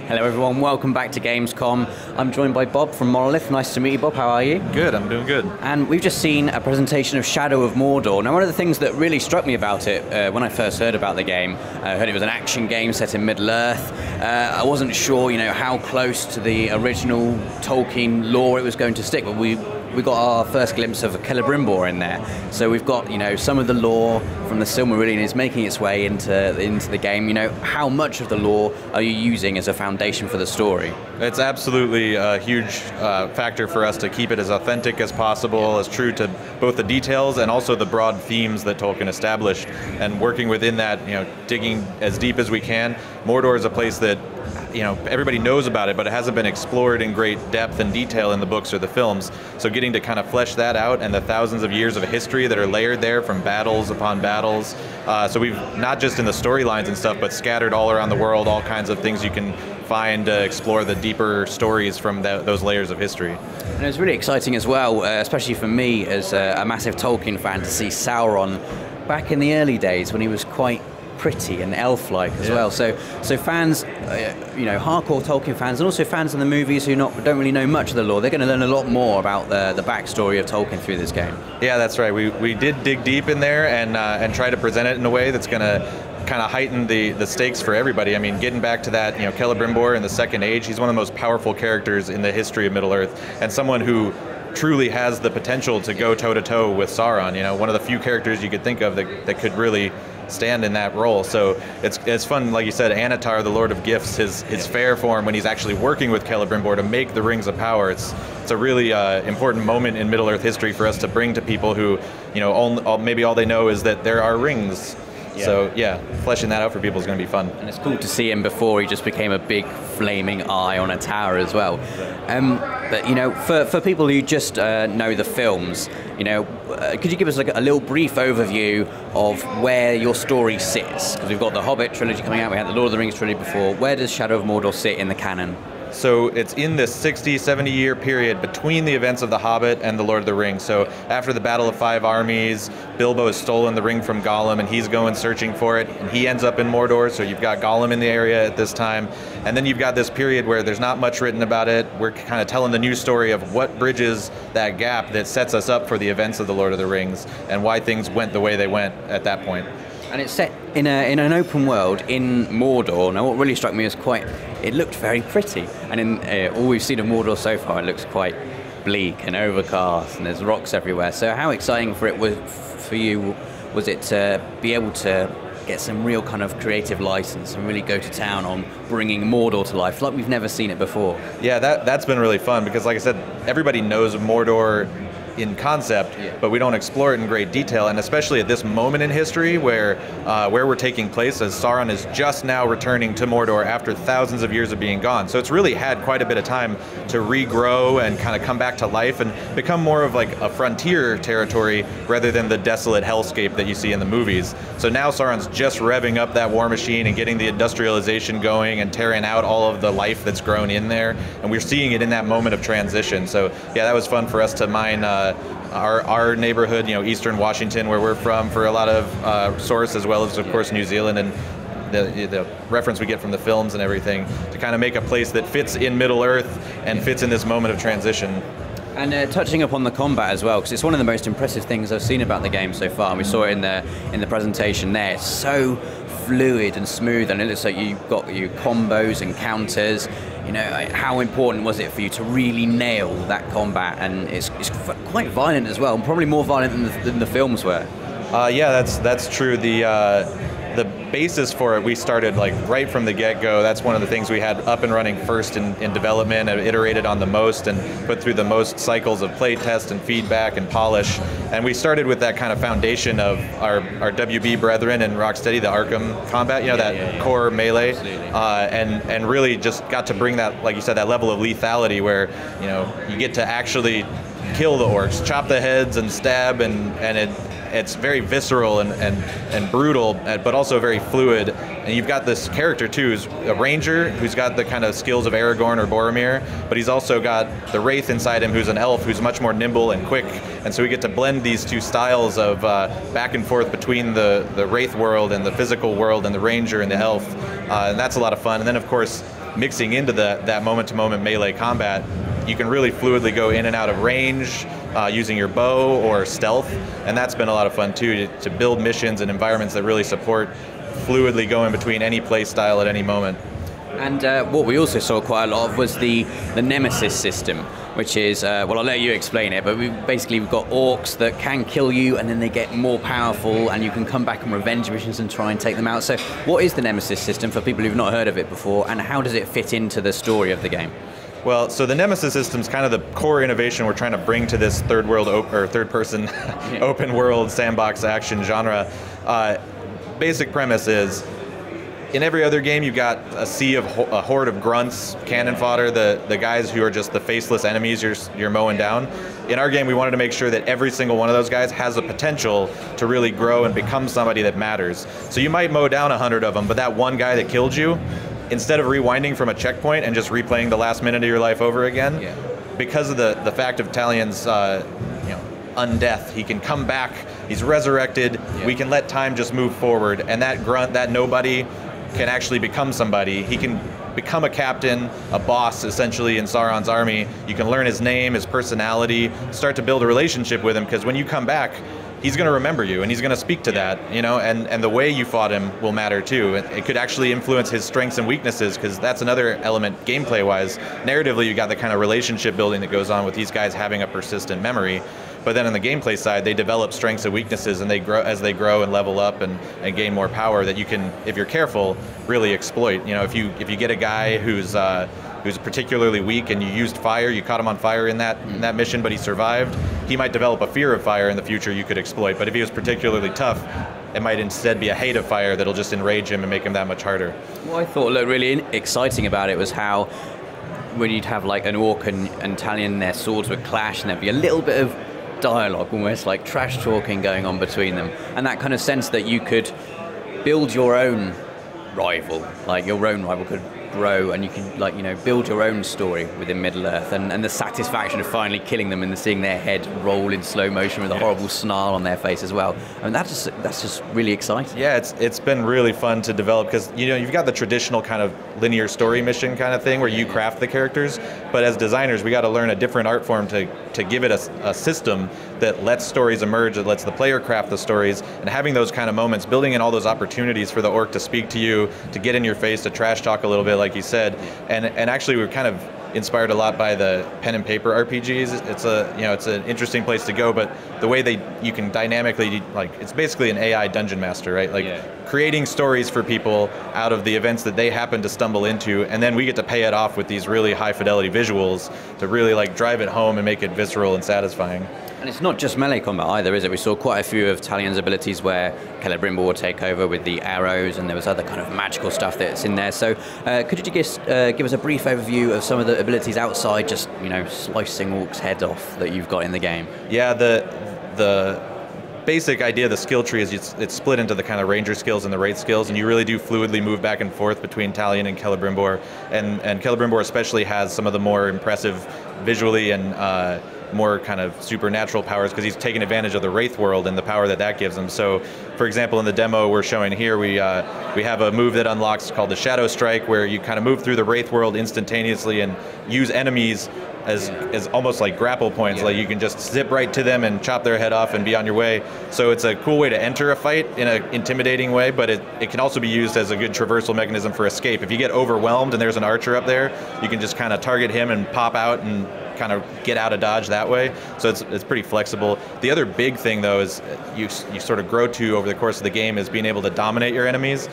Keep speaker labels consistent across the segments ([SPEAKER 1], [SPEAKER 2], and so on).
[SPEAKER 1] Hello everyone, welcome back to Gamescom. I'm joined by Bob from Monolith. Nice to meet you, Bob. How are you?
[SPEAKER 2] Good, I'm doing good.
[SPEAKER 1] And we've just seen a presentation of Shadow of Mordor. Now, one of the things that really struck me about it when I first heard about the game, I heard it was an action game set in Middle-earth. I wasn't sure, how close to the original Tolkien lore it was going to stick, but we got our first glimpse of Celebrimbor in there. So we've got, some of the lore from the Silmarillion is making its way into the game. How much of the lore are you using as a foundation for the story?
[SPEAKER 2] It's absolutely a huge factor for us to keep it as authentic as possible, as true to both the details and also the broad themes that Tolkien established. And working within that, digging as deep as we can. Mordor is a place that everybody knows about it, but it hasn't been explored in great depth and detail in the books or the films. So getting to kind of flesh that out and the thousands of years of history that are layered there from battles upon battles. So we've not just in the storylines and stuff, but scattered all around the world, all kinds of things you can find to explore the deeper stories from those layers of history.
[SPEAKER 1] And it was really exciting as well, especially for me as a massive Tolkien fan, to see Sauron back in the early days when he was quite pretty and elf-like as well. So fans, hardcore Tolkien fans, and also fans in the movies who don't really know much of the lore, they're going to learn a lot more about the backstory of Tolkien through this game. Yeah,
[SPEAKER 2] that's right. We did dig deep in there and try to present it in a way that's going to kind of heighten the stakes for everybody. I mean, getting back to that, Celebrimbor in the Second Age, he's one of the most powerful characters in the history of Middle-earth, and someone who truly has the potential to go toe-to-toe with Sauron. One of the few characters you could think of that could really stand in that role. So it's fun, like you said, Anatar, the Lord of Gifts, his fair form when he's actually working with Celebrimbor to make the Rings of Power. It's a really important moment in Middle-earth history for us to bring to people who, maybe all they know is that there are rings. Yeah. So fleshing that out for people is going to be fun.
[SPEAKER 1] And it's cool to see him before he just became a big flaming eye on a tower as well. But for people who just know the films, could you give us a little brief overview of where your story sits? Because we've got the Hobbit trilogy coming out, we had the Lord of the Rings trilogy before. Where does Shadow of Mordor sit in the canon?
[SPEAKER 2] So it's in this 60, 70-year period between the events of The Hobbit and The Lord of the Rings. So after the Battle of Five Armies, Bilbo has stolen the ring from Gollum, and he's going searching for it, and he ends up in Mordor, so you've got Gollum in the area at this time. And then you've got this period where there's not much written about it. We're kind of telling the new story of what bridges that gap that sets us up for the events of The Lord of the Rings, and why things went the way they went at that point.
[SPEAKER 1] And it's set in an open world in Mordor. Now, what really struck me was it looked very pretty. And in all we've seen of Mordor so far, it looks quite bleak and overcast, and there's rocks everywhere. So how exciting for you was it to be able to get some real kind of creative license and really go to town on bringing Mordor to life like we've never seen it before?
[SPEAKER 2] Yeah, that's been really fun because, like I said, everybody knows Mordor in concept, but we don't explore it in great detail, and especially at this moment in history where we're taking place, as Sauron is just now returning to Mordor after thousands of years of being gone. So it's really had quite a bit of time to regrow and kind of come back to life and become more of like a frontier territory rather than the desolate hellscape that you see in the movies. So now Sauron's just revving up that war machine and getting the industrialization going and tearing out all of the life that's grown in there, and we're seeing it in that moment of transition. So yeah, that was fun for us to mine our neighborhood, Eastern Washington, where we're from, for a lot of source, as well as, of course, New Zealand, and the reference we get from the films and everything, to kind of make a place that fits in Middle-earth and fits in this moment of transition.
[SPEAKER 1] And touching upon the combat as well, because it's one of the most impressive things I've seen about the game so far, and we saw it in the presentation there. It's so fluid and smooth, and it looks like you've got your combos and counters. How important was it for you to really nail that combat? And it's quite violent as well, and probably more violent than the films were.
[SPEAKER 2] Yeah, that's true. The basis for it, we started right from the get-go. That's one of the things we had up and running first in development, and iterated on the most and put through the most cycles of play test and feedback and polish. And we started with that kind of foundation of our WB brethren and Rocksteady, the Arkham combat, core melee, and really just got to bring that, like you said, that level of lethality where you get to actually kill the orcs, chop the heads and stab, and it's very visceral and brutal, but also very fluid. And you've got this character too, who's a ranger, who's got the kind of skills of Aragorn or Boromir, but he's also got the wraith inside him, who's an elf, who's much more nimble and quick. And so we get to blend these two styles of back and forth between the wraith world and the physical world, and the ranger and the elf, and that's a lot of fun. And then, of course, mixing into that moment-to-moment melee combat, you can really fluidly go in and out of range using your bow or stealth, and that's been a lot of fun too, to build missions and environments that really support fluidly going between any play style at any moment.
[SPEAKER 1] And what we also saw quite a lot of was the Nemesis system, which is, well, I'll let you explain it, but we've got orcs that can kill you, and then they get more powerful, and you can come back on revenge missions and try and take them out. So what is the Nemesis system for people who've not heard of it before, and how does it fit into the story of the game?
[SPEAKER 2] Well, so the Nemesis system is kind of the core innovation we're trying to bring to this third-person open world sandbox action genre. Basic premise is, in every other game, you've got a sea of a horde of grunts, cannon fodder, the guys who are just the faceless enemies you're mowing down. In our game, we wanted to make sure that every single one of those guys has the potential to really grow and become somebody that matters. So you might mow down 100 of them, but that one guy that killed you, instead of rewinding from a checkpoint and just replaying the last minute of your life over again, because of the fact of Talion's undeath, he can come back, he's resurrected, we can let time just move forward, and that grunt, that nobody, can actually become somebody. He can become a captain, a boss, essentially, in Sauron's army. You can learn his name, his personality, start to build a relationship with him, because when you come back, he's going to remember you, and he's going to speak to that, and the way you fought him will matter too. It could actually influence his strengths and weaknesses, because that's another element gameplay-wise. Narratively, you got the kind of relationship building that goes on with these guys having a persistent memory. But then on the gameplay side, they develop strengths and weaknesses, and they grow as they grow and level up and gain more power that you can, if you're careful, really exploit. If you get a guy who's particularly weak and you used fire, you caught him on fire in that mission, but he survived, he might develop a fear of fire in the future you could exploit. But if he was particularly tough, it might instead be a hate of fire that'll just enrage him and make him that much harder.
[SPEAKER 1] What I thought looked really exciting about it was how when you'd have like an orc and Talion, their swords would clash, and there'd be a little bit of dialogue, almost like trash talking going on between them, and that kind of sense that you could build your own rival, like your own rival could grow, and you can build your own story within Middle-earth, and the satisfaction of finally killing them and seeing their head roll in slow motion with a horrible snarl on their face as well. I mean, that's just really exciting.
[SPEAKER 2] Yeah, it's been really fun to develop, because you've got the traditional kind of linear story mission kind of thing where you craft the characters, but as designers we got to learn a different art form to give it a system that lets stories emerge, that lets the player craft the stories, and having those kind of moments, building in all those opportunities for the orc to speak to you, to get in your face, to trash talk a little bit, like you said, and actually we're kind of inspired a lot by the pen and paper RPGs. It's an interesting place to go, but the way you can dynamically, it's basically an AI dungeon master, right? Creating stories for people out of the events that they happen to stumble into, and then we get to pay it off with these really high fidelity visuals to really drive it home and make it visceral and satisfying.
[SPEAKER 1] And it's not just melee combat either, is it? We saw quite a few of Talion's abilities where Celebrimbor would take over with the arrows, and there was other kind of magical stuff that's in there. So could you just give us a brief overview of some of the abilities outside just, slicing orcs' heads off that you've got in the game?
[SPEAKER 2] Yeah, the basic idea of the skill tree is it's split into the kind of ranger skills and the raid skills, and you really do fluidly move back and forth between Talion and Celebrimbor. And Celebrimbor especially has some of the more impressive visually and more kind of supernatural powers, because he's taking advantage of the Wraith world and the power that gives him. So, for example, in the demo we're showing here, we have a move that unlocks called the Shadow Strike, where you kind of move through the Wraith world instantaneously and use enemies as almost like grapple points. Like you can just zip right to them and chop their head off and be on your way. So it's a cool way to enter a fight in an intimidating way, but it can also be used as a good traversal mechanism for escape. If you get overwhelmed and there's an archer up there, you can just kind of target him and pop out and kind of get out of dodge that way. So it's pretty flexible. The other big thing though is you sort of grow to over the course of the game is being able to dominate your enemies.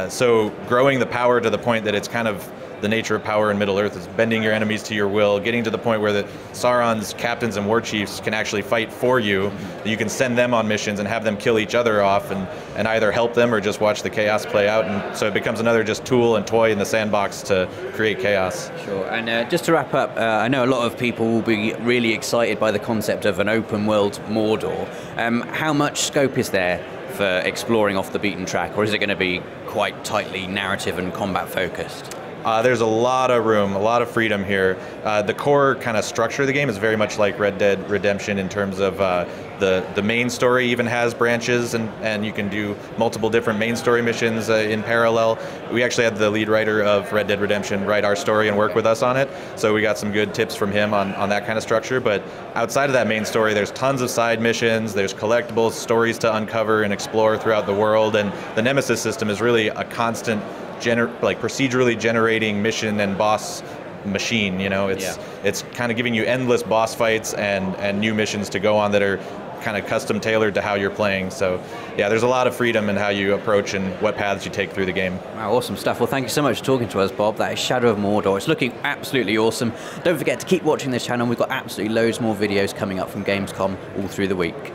[SPEAKER 2] So growing the power to the point that it's kind of the nature of power in Middle-earth is bending your enemies to your will, getting to the point where Sauron's captains and war chiefs can actually fight for you. You can send them on missions and have them kill each other off and either help them or just watch the chaos play out. And so it becomes another just tool and toy in the sandbox to create chaos.
[SPEAKER 1] Sure. And just to wrap up, I know a lot of people will be really excited by the concept of an open world Mordor. How much scope is there for exploring off the beaten track, or is it going to be quite tightly narrative and combat focused?
[SPEAKER 2] There's a lot of room, a lot of freedom here. The core kind of structure of the game is very much like Red Dead Redemption in terms of the main story even has branches, and you can do multiple different main story missions in parallel. We actually had the lead writer of Red Dead Redemption write our story and work with us on it, so we got some good tips from him on that kind of structure. But outside of that main story, there's tons of side missions, there's collectibles, stories to uncover and explore throughout the world, and the Nemesis system is really a constant procedurally generating mission and boss machine. It's kind of giving you endless boss fights and new missions to go on that are kind of custom tailored to how you're playing. So yeah, there's a lot of freedom in how you approach and what paths you take through the game.
[SPEAKER 1] Wow, awesome stuff. Well, thank you so much for talking to us, Bob. That is Shadow of Mordor. It's looking absolutely awesome. Don't forget to keep watching this channel. We've got absolutely loads more videos coming up from Gamescom all through the week.